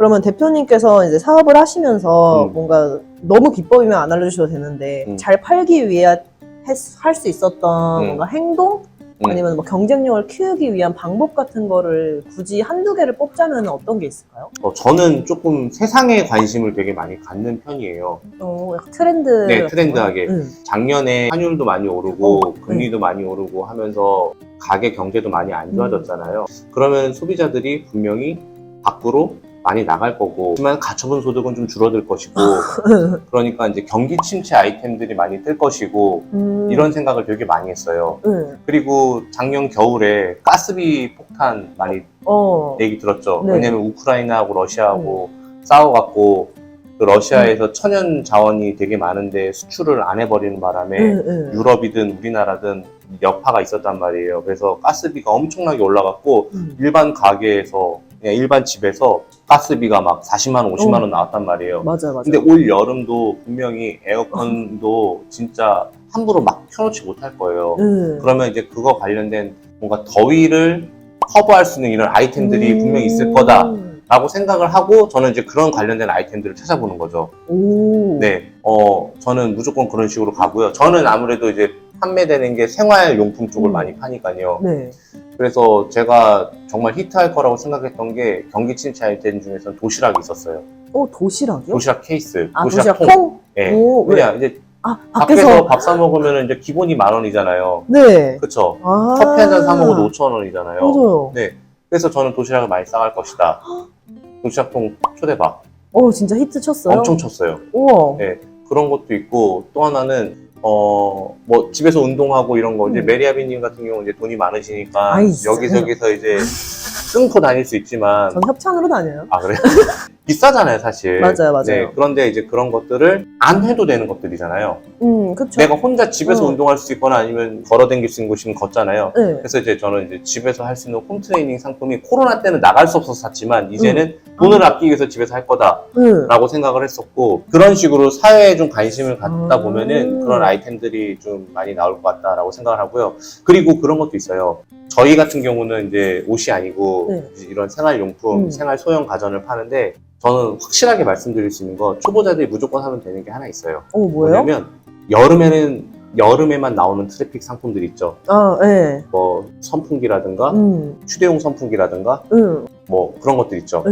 그러면 대표님께서 이제 사업을 하시면서 뭔가 너무 기법이면 안 알려주셔도 되는데 잘 팔기 위해 할 수 있었던 뭔가 행동? 아니면 뭐 경쟁력을 키우기 위한 방법 같은 거를 굳이 한두 개를 뽑자면 어떤 게 있을까요? 저는 조금 세상에 관심을 되게 많이 갖는 편이에요. 약간 트렌드. 네, 트렌드하게. 작년에 환율도 많이 오르고 금리도 많이 오르고 하면서 가계 경제도 많이 안 좋아졌잖아요. 그러면 소비자들이 분명히 밖으로 많이 나갈 거고, 하지만 가처분 소득은 좀 줄어들 것이고, 그러니까 이제 경기 침체 아이템들이 많이 뜰 것이고, 이런 생각을 되게 많이 했어요. 그리고 작년 겨울에 가스비 폭탄 많이 얘기 들었죠. 네. 왜냐면 우크라이나하고 러시아하고 싸워갖고, 그 러시아에서 천연 자원이 되게 많은데 수출을 안 해버리는 바람에 유럽이든 우리나라든 여파가 있었단 말이에요. 그래서 가스비가 엄청나게 올라갔고, 일반 가게에서, 그냥 일반 집에서 가스비가 막 40만 원, 50만 원 나왔단 말이에요. 맞아요. 근데 올 여름도 분명히 에어컨도 진짜 함부로 막 켜놓지 못할 거예요. 그러면 이제 그거 관련된 뭔가 더위를 커버할 수 있는 이런 아이템들이 분명히 있을 거다 라고 생각을 하고, 저는 이제 그런 관련된 아이템들을 찾아보는 거죠. 네, 저는 무조건 그런 식으로 가고요. 저는 아무래도 이제 판매되는 게 생활용품 쪽을 많이 파니까요. 네. 그래서 제가 정말 히트할 거라고 생각했던 게 경기 침체 아이템 중에서는 도시락이 있었어요. 도시락이요? 도시락 케이스, 도시락 통? 네. 오, 왜냐, 이제 밖에서 밥 사 먹으면 이제 기본이 10,000원이잖아요. 네. 그쵸? 커피 한 잔 사 먹어도 5,000원이잖아요. 맞아요. 네. 그래서 저는 도시락을 많이 싸갈 것이다. 도시락통 초대봐. 진짜 히트 쳤어요? 엄청 쳤어요. 우와. 네. 그런 것도 있고, 또 하나는 뭐 집에서 운동하고 이런 거, 이제 메리아비님 같은 경우는 이제 돈이 많으시니까 여기저기서 이제 끊고 다닐 수 있지만, 전 협찬으로 다녀요. 아, 그래요? 비싸잖아요, 사실. 맞아요. 네, 그런데 이제 그런 것들을 안 해도 되는 것들이잖아요. 그쵸. 내가 혼자 집에서 운동할 수 있거나 아니면 걸어다닐 수 있는 곳이면 걷잖아요. 네. 그래서 이제 저는 이제 집에서 할 수 있는 홈트레이닝 상품이 코로나 때는 나갈 수 없어서 샀지만, 이제는 돈을 아끼기 위해서 집에서 할 거다라고 생각을 했었고, 그런 식으로 사회에 좀 관심을 갖다 보면은 그런 아이템들이 좀 많이 나올 것 같다라고 생각을 하고요. 그리고 그런 것도 있어요. 저희 같은 경우는 이제 옷이 아니고 이런 생활용품, 생활 소형 가전을 파는데, 저는 확실하게 말씀드릴 수 있는 거, 초보자들이 무조건 하면 되는 게 하나 있어요. 뭐예요? 뭐냐면 여름에만 나오는 트래픽 상품들 있죠. 네. 뭐 선풍기라든가 휴대용 선풍기라든가 뭐 그런 것들 있죠.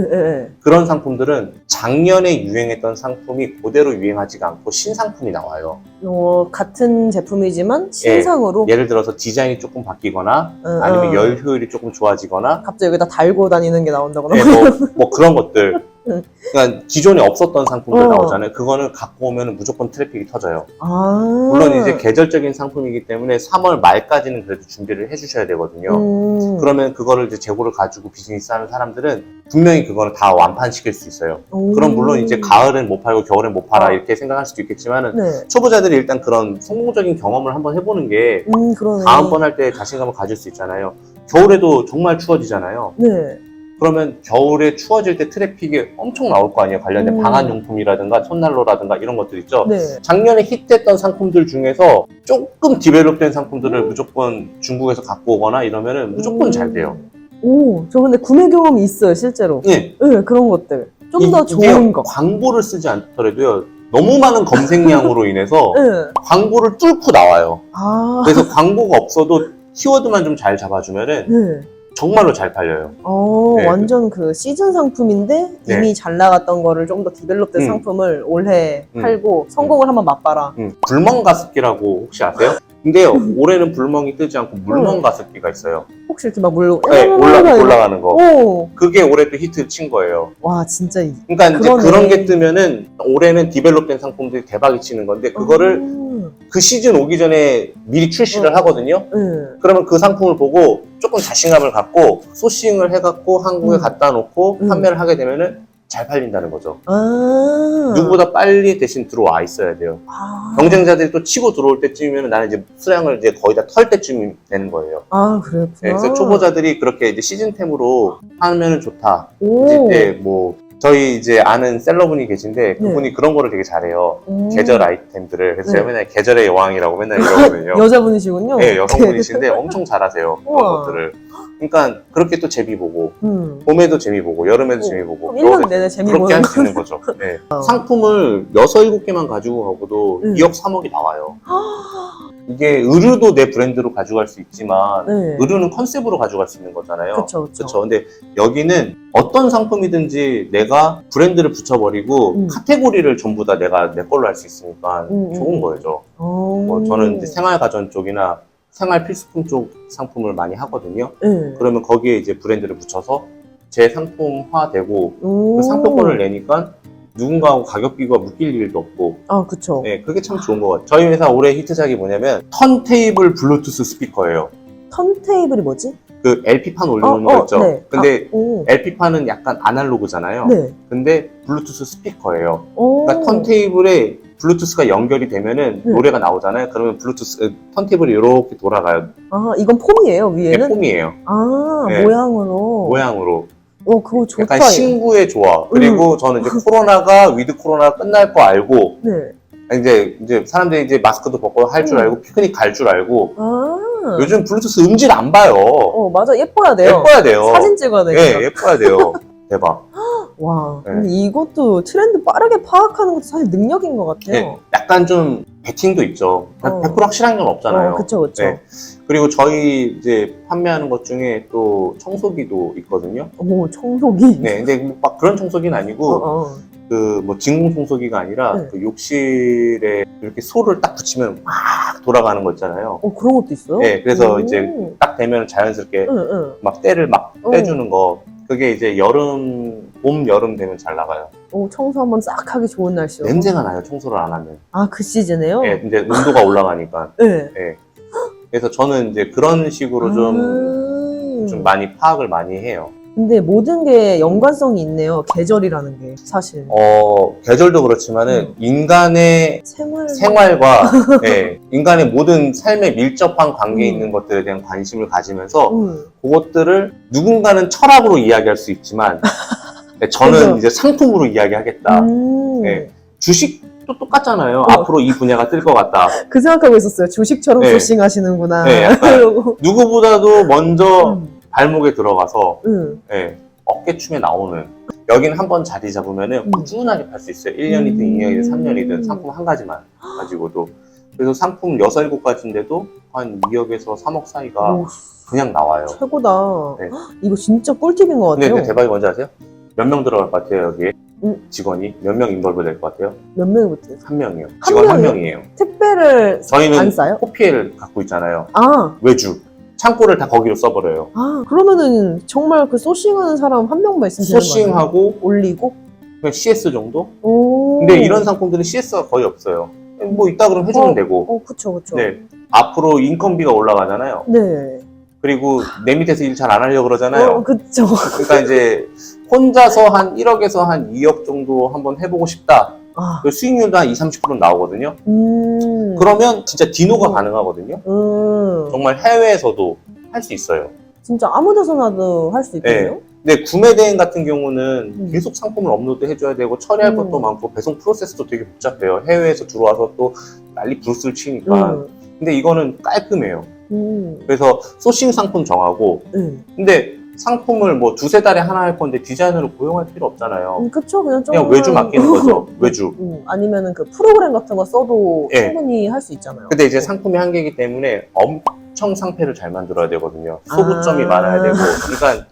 그런 상품들은 작년에 유행했던 상품이 그대로 유행하지가 않고 신상품이 나와요. 같은 제품이지만 신상으로? 예를 들어서 디자인이 조금 바뀌거나 아니면 열 효율이 조금 좋아지거나, 갑자기 여기다 달고 다니는 게 나온다거나. 네, 뭐 그런 것들. 그러니까 기존에 없었던 상품들 나오잖아요. 그거는 갖고 오면 무조건 트래픽이 터져요. 물론 이제 계절적인 상품이기 때문에 3월 말까지는 그래도 준비를 해주셔야 되거든요. 그러면 그거를 이제 재고를 가지고 비즈니스 하는 사람들은 분명히 그거는 다 완판시킬 수 있어요. 그럼 물론 이제 가을엔 못 팔고 겨울엔 못 팔아 이렇게 생각할 수도 있겠지만은, 초보자들이 일단 그런 성공적인 경험을 한번 해보는 게 다음번 할 때 자신감을 가질 수 있잖아요. 겨울에도 정말 추워지잖아요. 그러면 겨울에 추워질 때 트래픽이 엄청 나올 거 아니에요. 관련된 방한용품이라든가 손난로라든가 이런 것들 있죠. 작년에 히트했던 상품들 중에서 조금 디벨롭된 상품들을 무조건 중국에서 갖고 오거나 이러면은 무조건 잘 돼요. 저 근데 구매 경험이 있어요, 실제로. 네, 그런 것들. 좀 더 좋은 거. 광고를 쓰지 않더라도요, 너무 많은 검색량으로 인해서 광고를 뚫고 나와요. 그래서 광고가 없어도 키워드만 좀 잘 잡아주면은 정말로 잘 팔려요. 완전 그 시즌 상품인데 이미 잘 나갔던 거를 좀 더 디벨롭된 상품을 올해 팔고 성공을 한번 맛봐라. 불멍 가습기라고 혹시 아세요? 근데요, 올해는 불멍이 뜨지 않고 물멍 가습기가 있어요. 혹시 이렇게 막 물로 올라가는 거. 그게 올해 또 히트 친 거예요. 와, 진짜. 그러니까 이제 그런 게 뜨면은 올해는 디벨롭된 상품들이 대박이 치는 건데, 그거를 그 시즌 오기 전에 미리 출시를 하거든요. 그러면 그 상품을 보고 조금 자신감을 갖고 소싱을 해갖고 한국에 갖다 놓고 판매를 하게 되면은 잘 팔린다는 거죠. 누구보다 빨리 대신 들어와 있어야 돼요. 경쟁자들이 또 치고 들어올 때쯤이면 나는 이제 수량을 이제 거의 다 털 때쯤이 되는 거예요. 그렇구나. 그래서 초보자들이 그렇게 이제 시즌템으로 하면은 좋다. 이제 뭐 저희 이제 아는 셀러분이 계신데 그분이 그런 거를 되게 잘해요. 계절 아이템들을. 그래서 제가 맨날 계절의 여왕이라고 맨날 이러거든요. 여자분이시군요. 네, 여성분이신데 엄청 잘하세요. 그런 것들을. 그러니까 그렇게 또 재미 보고 봄에도 재미 보고 여름에도 재미 보고 1년 내내 재미 보고 그렇게 할 수 있는 거죠. 네. 상품을 6, 7개만 가지고 가고도 2억, 3억이 나와요. 이게 의류도 내 브랜드로 가져갈 수 있지만 의류는 컨셉으로 가져갈 수 있는 거잖아요. 그쵸. 근데 여기는 어떤 상품이든지 내가 브랜드를 붙여버리고 카테고리를 전부 다 내가 내 걸로 할 수 있으니까 좋은 거죠. 뭐 저는 이제 생활가전 쪽이나 생활 필수품 쪽 상품을 많이 하거든요. 그러면 거기에 이제 브랜드를 붙여서 제 상품화되고 그 상표권을 내니까 누군가하고 가격 비교가 묶일 일도 없고. 아, 그쵸. 네, 그게 참 좋은 것 같아요. 저희 회사 올해 히트작이 뭐냐면 턴테이블 블루투스 스피커예요. 턴테이블이 뭐지? 그 LP판 올려놓는 거 있죠? 네. 근데 LP판은 약간 아날로그잖아요. 네. 근데 블루투스 스피커예요. 그러니까 턴테이블에 블루투스가 연결이 되면은 노래가 나오잖아요. 그러면 블루투스 턴테이블이 이렇게 돌아가요. 아, 이건 폼이에요, 위에는? 네, 폼이에요. 아, 네. 모양으로. 그거 좋다. 약간 친구의 조화. 그리고 저는 이제 코로나가 위드 코로나 끝날 거 알고 이제 사람들이 이제 마스크도 벗고 할 줄 알고 피크닉 갈 줄 알고 요즘 블루투스 음질 안 봐요. 맞아. 예뻐야 돼요. 사진 찍어야 되니까. 네, 예뻐야 돼요. 대박. 와, 근데 이것도 트렌드 빠르게 파악하는 것도 사실 능력인 것 같아요. 네, 약간 좀 배팅도 있죠. 100% 확실한 건 없잖아요. 그쵸. 네. 그리고 저희 이제 판매하는 것 중에 또 청소기도 있거든요. 청소기? 네, 근데 막 그런 청소기는 아니고 그 뭐 진공 청소기가 아니라 그 욕실에 이렇게 소를 딱 붙이면 막 돌아가는 거 있잖아요. 그런 것도 있어요? 네, 그래서 이제 딱 되면 자연스럽게 막 때를 막 빼주는 거. 그게 이제 봄, 여름 되면 잘 나가요. 청소 한번 싹 하기 좋은 날씨요. 냄새가 나요, 청소를 안 하면. 아, 그 시즌에요? 네, 이제 온도가 올라가니까. 네. 그래서 저는 이제 그런 식으로 좀 많이 파악을 많이 해요. 근데 모든 게 연관성이 있네요. 계절이라는 게 사실. 계절도 그렇지만은 인간의 생활과 인간의 모든 삶에 밀접한 관계에 있는 것들에 대한 관심을 가지면서 그것들을 누군가는 철학으로 이야기할 수 있지만 저는 이제 상품으로 이야기하겠다. 주식도 똑같잖아요. 앞으로 이 분야가 뜰 것 같다. 그 생각하고 있었어요. 주식처럼 소싱 하시는구나. 누구보다도 먼저 발목에 들어가서 어깨춤에 나오는 여긴 한번 자리 잡으면은 꾸준하게 팔 수 있어요. 1년이든 2년이든 3년이든 상품 한 가지만 가지고도. 그래서 상품 6, 7가지인데도 한 2억에서 3억 사이가 그냥 나와요. 최고다. 이거 진짜 꿀팁인 것 같아요. 근데 대박이 뭔지 아세요? 몇 명 들어갈 것 같아요, 여기에? 직원이? 몇 명 인벌브 될 것 같아요? 몇 명이 붙어요? 1명이요. 직원 1명이에요. 택배를 안 싸요? 코피엘 갖고 있잖아요. 외주. 창고를 다 거기로 써버려요. 그러면은 정말 그 소싱하는 사람 한 명만 있으면 되는 거예요? 소싱하고 올리고? 그냥 CS 정도? 근데 이런 상품들은 CS가 거의 없어요. 뭐 있다 그러면 해주면 되고. 그쵸. 네. 앞으로 인건비가 올라가잖아요. 네. 그리고 내 밑에서 일 잘 안 하려고 그러잖아요. 그쵸. 그러니까 이제 혼자서 한 1억에서 한 2억 정도 한번 해보고 싶다. 그 수익률도 한 20-30% 나오거든요. 그러면 진짜 디노가 가능하거든요. 정말 해외에서도 할 수 있어요. 진짜 아무 데서나도 할 수 있겠네요? 근데 구매 대행 같은 경우는 계속 상품을 업로드 해줘야 되고 처리할 것도 많고 배송 프로세스도 되게 복잡해요. 해외에서 들어와서 또 난리 부스를 치니까. 근데 이거는 깔끔해요. 그래서 소싱 상품 정하고 근데 상품을 뭐 2-3달에 하나 할 건데 디자이너를 고용할 필요 없잖아요. 그쵸. 그냥 외주 맡기는 거죠. 외주. 아니면은 그 프로그램 같은 거 써도 충분히 할 수 있잖아요. 근데 이제 상품이 한계이기 때문에 엄청 상패를 잘 만들어야 되거든요. 소구점이 많아야 되고. 그러니까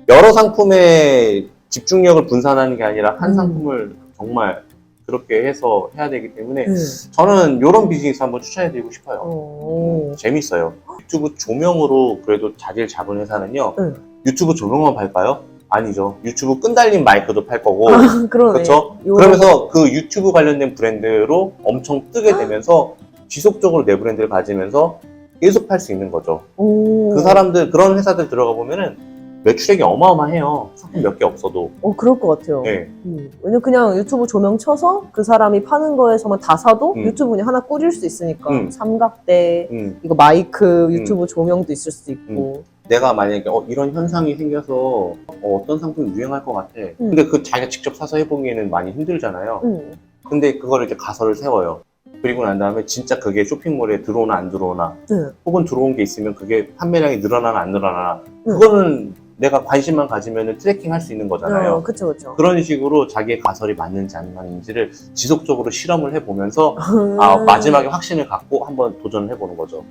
여러 상품에 집중력을 분산하는 게 아니라 한 상품을 정말 그렇게 해서 해야 되기 때문에 저는 이런 비즈니스 한번 추천해드리고 싶어요. 재밌어요. 유튜브 조명으로 그래도 자리를 잡은 회사는요. 유튜브 조명만 팔까요? 아니죠. 유튜브 끈달린 마이크도 팔 거고. 그렇죠? 그러면서 그 유튜브 관련된 브랜드로 엄청 뜨게 되면서 지속적으로 내 브랜드를 가지면서 계속 팔 수 있는 거죠. 그 사람들, 그런 회사들 들어가 보면은 매출액이 어마어마해요. 상품 몇 개 없어도. 그럴 것 같아요. 왜냐면 그냥 유튜브 조명 쳐서 그 사람이 파는 거에서만 다 사도 유튜브 그냥 하나 꾸릴 수 있으니까. 삼각대, 이거 마이크, 유튜브 조명도 있을 수 있고. 내가 만약에 이런 현상이 생겨서 어떤 상품이 유행할 것 같아. 근데 그 자기가 직접 사서 해보기에는 많이 힘들잖아요. 근데 그거를 이제 가설을 세워요. 그리고 난 다음에 진짜 그게 쇼핑몰에 들어오나 안 들어오나 혹은 들어온 게 있으면 그게 판매량이 늘어나나 안 늘어나나 그거는 내가 관심만 가지면 트래킹 할 수 있는 거잖아요. 그쵸. 그런 식으로 자기의 가설이 맞는지 안 맞는지를 지속적으로 실험을 해보면서 마지막에 확신을 갖고 한번 도전을 해보는 거죠.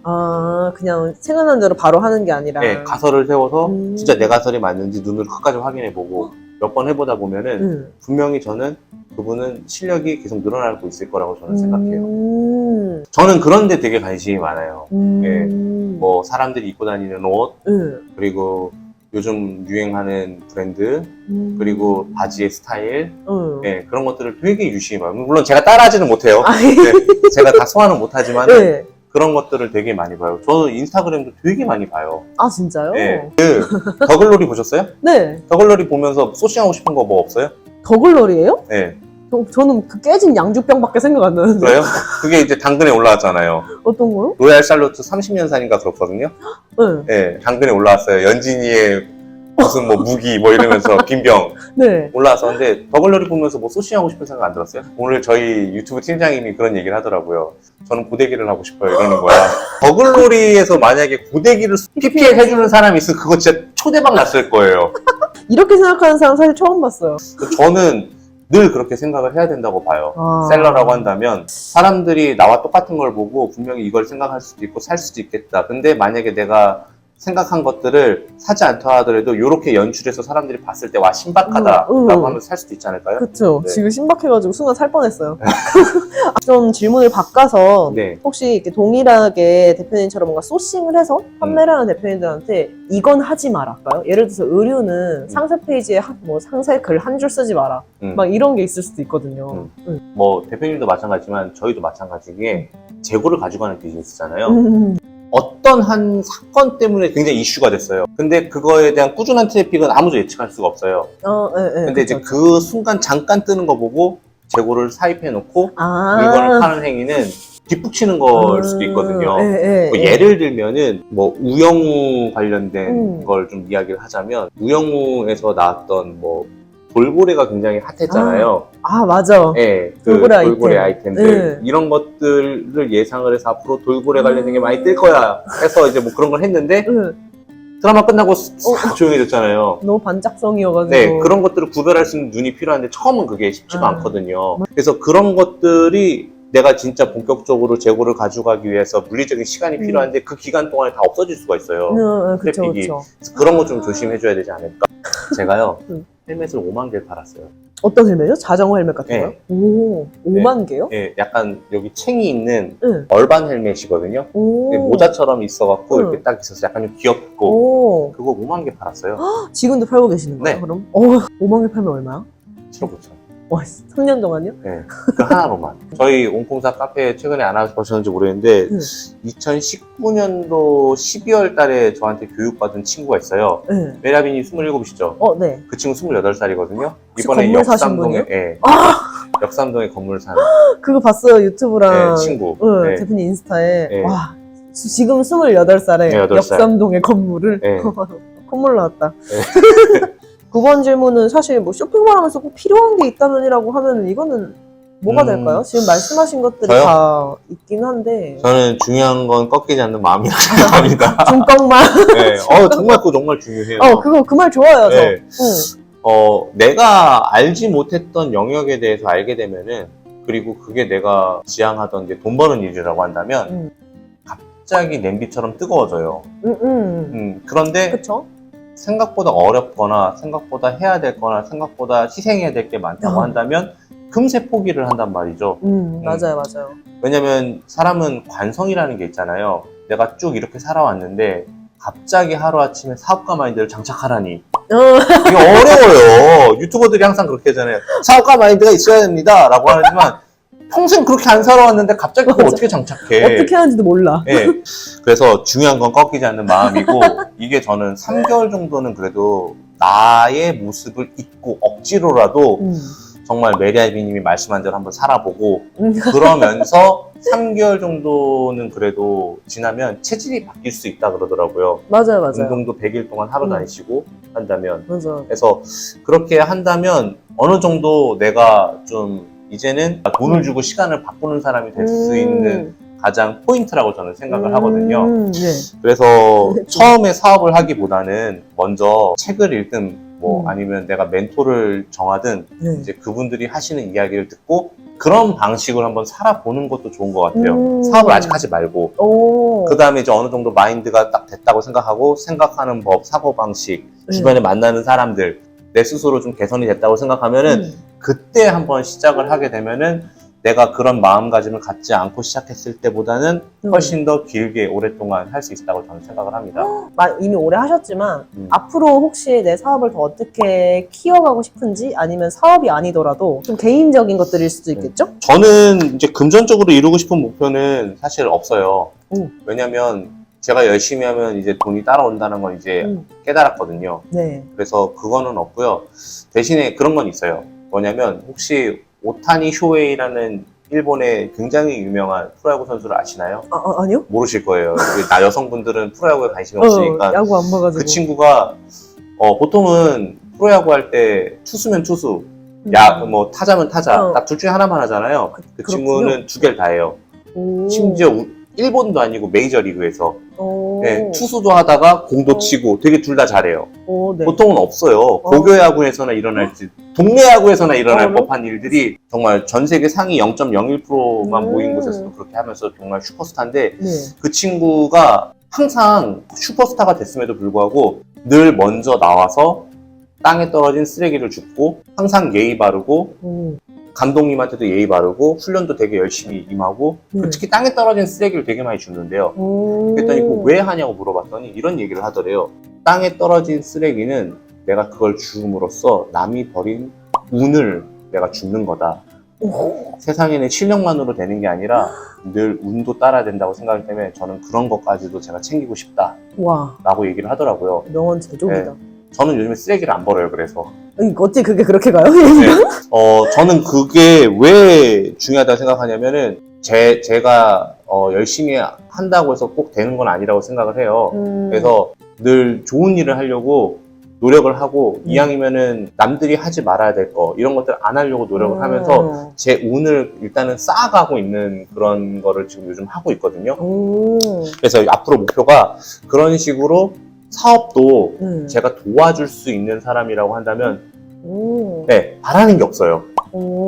그냥 생각난 대로 바로 하는 게 아니라. 네, 가설을 세워서 진짜 내 가설이 맞는지 눈으로 끝까지 확인해보고 몇 번 해보다 보면은 분명히 저는 그분은 실력이 계속 늘어나고 있을 거라고 저는 생각해요. 저는 그런데 되게 관심이 많아요. 네, 뭐 사람들이 입고 다니는 옷, 그리고 요즘 유행하는 브랜드, 그리고 바지의 스타일, 네, 그런 것들을 되게 유심히 봐요. 물론 제가 따라하지는 못해요. 네, 제가 다 소화는 못하지만 네. 그런 것들을 되게 많이 봐요. 저는 인스타그램도 되게 많이 봐요. 진짜요? 네. 더글로리 보셨어요? 네. 더글로리 보면서 소싱하고 싶은 거 뭐 없어요? 더글로리예요? 네. 저는 그 깨진 양주병밖에 생각 안 나는데. 그래요? 그게 이제 당근에 올라왔잖아요. 어떤 거요? 로얄 샬롯트 30년산인가 그렇거든요? 네. 네. 당근에 올라왔어요. 연진이의 무슨 뭐 무기 뭐 이러면서 빈병 네. 올라왔었는데 더글로리 보면서 뭐 소싱하고 싶은 생각 안 들었어요? 오늘 저희 유튜브 팀장님이 그런 얘기를 하더라고요. 저는 고데기를 하고 싶어요 이러는 거야. 더글로리에서 만약에 고데기를 PPL 해주는 사람이 있으면 그거 진짜 초대박 났을 거예요. 이렇게 생각하는 사람 사실 처음 봤어요. 저는 늘 그렇게 생각을 해야 된다고 봐요. 셀러라고 한다면 사람들이 나와 똑같은 걸 보고 분명히 이걸 생각할 수도 있고 살 수도 있겠다. 근데 만약에 내가 생각한 것들을 사지 않다 하더라도 이렇게 연출해서 사람들이 봤을 때 와 신박하다라고 하면서 살 수도 있지 않을까요? 그쵸. 네. 지금 신박해가지고 순간 살 뻔했어요. 좀 질문을 바꿔서 네. 혹시 이렇게 동일하게 대표님처럼 뭔가 소싱을 해서 판매를 하는 대표님들한테 이건 하지 말아까요? 예를 들어서 의류는 상세 페이지에 뭐 상세 글 한 줄 쓰지 마라. 막 이런 게 있을 수도 있거든요. 뭐 대표님도 마찬가지지만 저희도 마찬가지게 재고를 가지고 가는 비즈니스잖아요. 어떤 한 사건 때문에 굉장히 이슈가 됐어요. 근데 그거에 대한 꾸준한 트래픽은 아무도 예측할 수가 없어요. 근데 이제 그 순간 잠깐 뜨는 거 보고 재고를 사입해 놓고 물건을 파는 행위는 뒷북치는 걸 수도 있거든요. 뭐 예를 들면은 뭐 우영우 관련된 걸 좀 이야기를 하자면 우영우에서 나왔던 뭐 돌고래가 굉장히 핫했잖아요. 맞아. 네, 돌고래 아이템들. 이런 것들을 예상을 해서 앞으로 돌고래 관련된 게 많이 뜰 거야 해서 이제 뭐 그런 걸 했는데 드라마 끝나고 싹 조용해졌잖아요. 너무 반짝성이어가지고. 네, 그런 것들을 구별할 수 있는 눈이 필요한데 처음은 그게 쉽지가 않거든요. 그래서 그런 것들이 내가 진짜 본격적으로 재고를 가져가기 위해서 물리적인 시간이 필요한데 그 기간 동안에 다 없어질 수가 있어요. 트래픽이. 그래서 그런 거 좀 조심해줘야 되지 않을까. 제가요 헬멧을 5만 개를 팔았어요. 어떤 헬멧이요? 자전거 헬멧 같은 거요? 네. 5만 개요? 네, 약간 여기 챙이 있는 얼반 헬멧이거든요. 모자처럼 있어갖고 이렇게 딱 있어서 약간 좀 귀엽고 그거 5만 개 팔았어요. 지금도 팔고 계시는 거예요? 네. 그럼? 5만 개 팔면 얼마야? 7억 5천. 와, 3년 동안요? 네, 그 하나로만. 저희 온콩사 카페에 최근에 안 와보셨는지 모르겠는데 2019년도 12월 달에 저한테 교육받은 친구가 있어요. 메라빈이 27이시죠? 네. 그 친구 28살이거든요. 이번에 이번에 건물 사신 분이요? 역삼동에 건물 사는 그거 봤어요, 유튜브랑. 친구. 대표님 인스타에. 네. 와, 지금 28살에 네, 8살. 역삼동의 건물을. 네. 콧물 나왔다. 9번 질문은 사실 뭐 쇼핑몰 하면서 꼭 필요한 게 있다면이라고 하면 이거는 뭐가 될까요? 지금 말씀하신 것들이 저요? 다 있긴 한데. 저는 중요한 건 꺾이지 않는 마음이라고 생각합니다. 중꺾만. 네. 정말 그거 정말 중요해요. 그 말 좋아요, 저. 네. 내가 알지 못했던 영역에 대해서 알게 되면은, 그리고 그게 내가 지향하던 게 돈 버는 일이라고 한다면, 갑자기 냄비처럼 뜨거워져요. 그런데, 그쵸? 생각보다 어렵거나, 생각보다 해야 될 거나, 생각보다 희생해야 될 게 많다고 한다면, 금세 포기를 한단 말이죠. 맞아요. 왜냐면, 사람은 관성이라는 게 있잖아요. 내가 쭉 이렇게 살아왔는데, 갑자기 하루아침에 사업가 마인드를 장착하라니. 이게 어려워요. 유튜버들이 항상 그렇게 하잖아요. 사업가 마인드가 있어야 됩니다. 라고 하지만 평생 그렇게 안 살아왔는데 갑자기 그걸 어떻게 장착해. 어떻게 하는지도 몰라. 네. 그래서 중요한 건 꺾이지 않는 마음이고 이게 저는 3개월 정도는 그래도 나의 모습을 잊고 억지로라도 정말 메리아비님이 말씀한 대로 한번 살아보고 그러면서 3개월 정도는 그래도 지나면 체질이 바뀔 수 있다 그러더라고요. 맞아요, 맞아요. 운동도 100일 동안 하루 다니시고 한다면. 맞아. 그래서 그렇게 한다면 어느 정도 내가 좀 이제는 돈을 주고 시간을 바꾸는 사람이 될 수 있는 가장 포인트라고 저는 생각을 하거든요. 네. 그래서 처음에 사업을 하기보다는 먼저 책을 읽든 뭐 아니면 내가 멘토를 정하든 네. 이제 그분들이 하시는 이야기를 듣고 그런 방식으로 한번 살아보는 것도 좋은 것 같아요. 사업을 아직 하지 말고 그 다음에 이제 어느 정도 마인드가 딱 됐다고 생각하고 생각하는 법, 사고방식, 주변에 만나는 사람들 내 스스로 좀 개선이 됐다고 생각하면은 그때 한번 시작을 하게 되면은 내가 그런 마음가짐을 갖지 않고 시작했을 때보다는 훨씬 더 길게 오랫동안 할 수 있다고 저는 생각을 합니다. 이미 오래 하셨지만 앞으로 혹시 내 사업을 더 어떻게 키워가고 싶은지 아니면 사업이 아니더라도 좀 개인적인 것들일 수도 있겠죠? 저는 이제 금전적으로 이루고 싶은 목표는 사실 없어요. 왜냐면 제가 열심히 하면 이제 돈이 따라온다는 건 이제 깨달았거든요. 네. 그래서 그거는 없고요. 대신에 그런 건 있어요. 뭐냐면 혹시 오타니 쇼헤이라는 일본의 굉장히 유명한 프로야구 선수를 아시나요? 아니요? 모르실 거예요. 나 여성분들은 프로야구에 관심이 없으니까. 야구 안 봐가지고. 그 친구가 보통은 프로야구 할 때 투수면 투수, 뭐 타자면 타자, 딱 둘 중에 하나만 하잖아요. 그 친구는 두 개를 다 해요. 심지어 일본도 아니고 메이저리그에서 네, 투수도 하다가 공도 치고 되게 둘 다 잘해요. 네. 보통은 없어요. 고교 야구에서나 일어날지 동네 야구에서나 일어날 법한 일들이 정말 전 세계 상위 0.01%만 모인 곳에서도 그렇게 하면서 정말 슈퍼스타인데 그 친구가 항상 슈퍼스타가 됐음에도 불구하고 늘 먼저 나와서 땅에 떨어진 쓰레기를 줍고 항상 예의 바르고 감독님한테도 예의 바르고 훈련도 되게 열심히 임하고 특히 땅에 떨어진 쓰레기를 되게 많이 줍는데요. 그랬더니 그거 왜 하냐고 물어봤더니 이런 얘기를 하더래요. 땅에 떨어진 쓰레기는 내가 그걸 주움으로써 남이 버린 운을 내가 줍는 거다. 세상에는 실력만으로 되는 게 아니라 늘 운도 따라야 된다고 생각하기 때문에 저는 그런 것까지도 제가 챙기고 싶다 라고 얘기를 하더라고요. 명언 제조기다. 네. 저는 요즘에 쓰레기를 안 버려요. 그래서 어찌 그게 그렇게 가요? 네. 저는 그게 왜 중요하다고 생각하냐면은 제가 열심히 한다고 해서 꼭 되는 건 아니라고 생각을 해요. 그래서 늘 좋은 일을 하려고 노력을 하고 이왕이면은 남들이 하지 말아야 될 거 이런 것들 안 하려고 노력을 하면서 제 운을 일단은 쌓아가고 있는 그런 거를 지금 요즘 하고 있거든요. 그래서 앞으로 목표가 그런 식으로 사업도 제가 도와줄 수 있는 사람이라고 한다면 네, 바라는 게 없어요.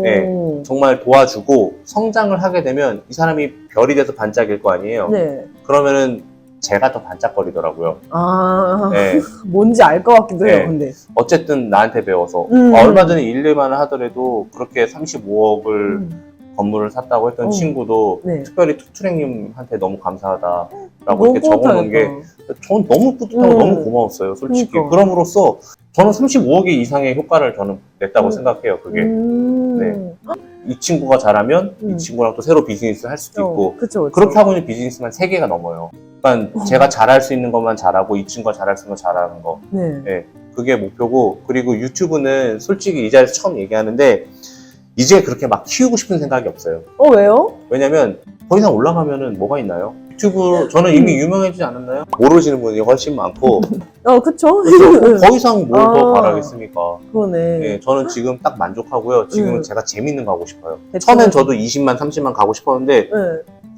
네, 정말 도와주고 성장을 하게 되면 이 사람이 별이 돼서 반짝일 거 아니에요. 네. 그러면은 제가 더 반짝거리더라고요. 네. 뭔지 알 것 같기도 해요, 근데. 어쨌든 나한테 배워서. 얼마 전에 일일만을 하더라도 그렇게 35억을 건물을 샀다고 했던 친구도 특별히 투트랙님한테 너무 감사하다라고 이렇게 적어놓은 게 전 너무 뿌듯하고 너무 고마웠어요, 솔직히. 그럼으로써 저는 35억 이상의 효과를 저는 냈다고 생각해요, 그게. 네. 이 친구가 잘하면 이 친구랑 또 새로 비즈니스를 할 수도 있고 그쵸. 그렇게 하고 있는 비즈니스만 3개가 넘어요. 그러니까 제가 잘할 수 있는 것만 잘하고 이 친구가 잘할 수 있는 거 잘하는 거. 네, 그게 목표고 그리고 유튜브는 솔직히 이 자리에서 처음 얘기하는데 이제 그렇게 막 키우고 싶은 생각이 없어요. 왜요? 왜냐면 더 이상 올라가면은 뭐가 있나요? 유튜브 저는 이미 유명해지지 않았나요? 모르시는 분이 훨씬 많고 그쵸? 더 이상 뭘 더 바라겠습니까? 그러네. 네, 저는 지금 딱 만족하고요. 지금은 제가 재밌는 거 하고 싶어요. 처음엔 저도 20만, 30만 가고 싶었는데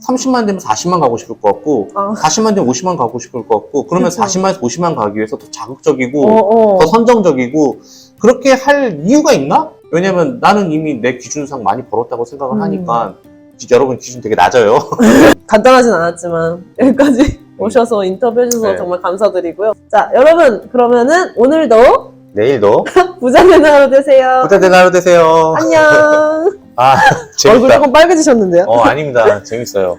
30만 되면 40만 가고 싶을 것 같고 40만 되면 50만 가고 싶을 것 같고 그러면 40만에서 50만 가기 위해서 더 자극적이고 더 선정적이고 그렇게 할 이유가 있나? 왜냐면 나는 이미 내 기준상 많이 벌었다고 생각을 하니까 여러분 기준 되게 낮아요. 간단하진 않았지만 여기까지 오셔서 인터뷰해주셔서 정말 감사드리고요. 자, 여러분 그러면은 오늘도 내일도 부자되는 하루 되세요. 부자되는 하루 되세요. 안녕. 재밌다. 얼굴 조금 빨개지셨는데요? 아닙니다. 재밌어요.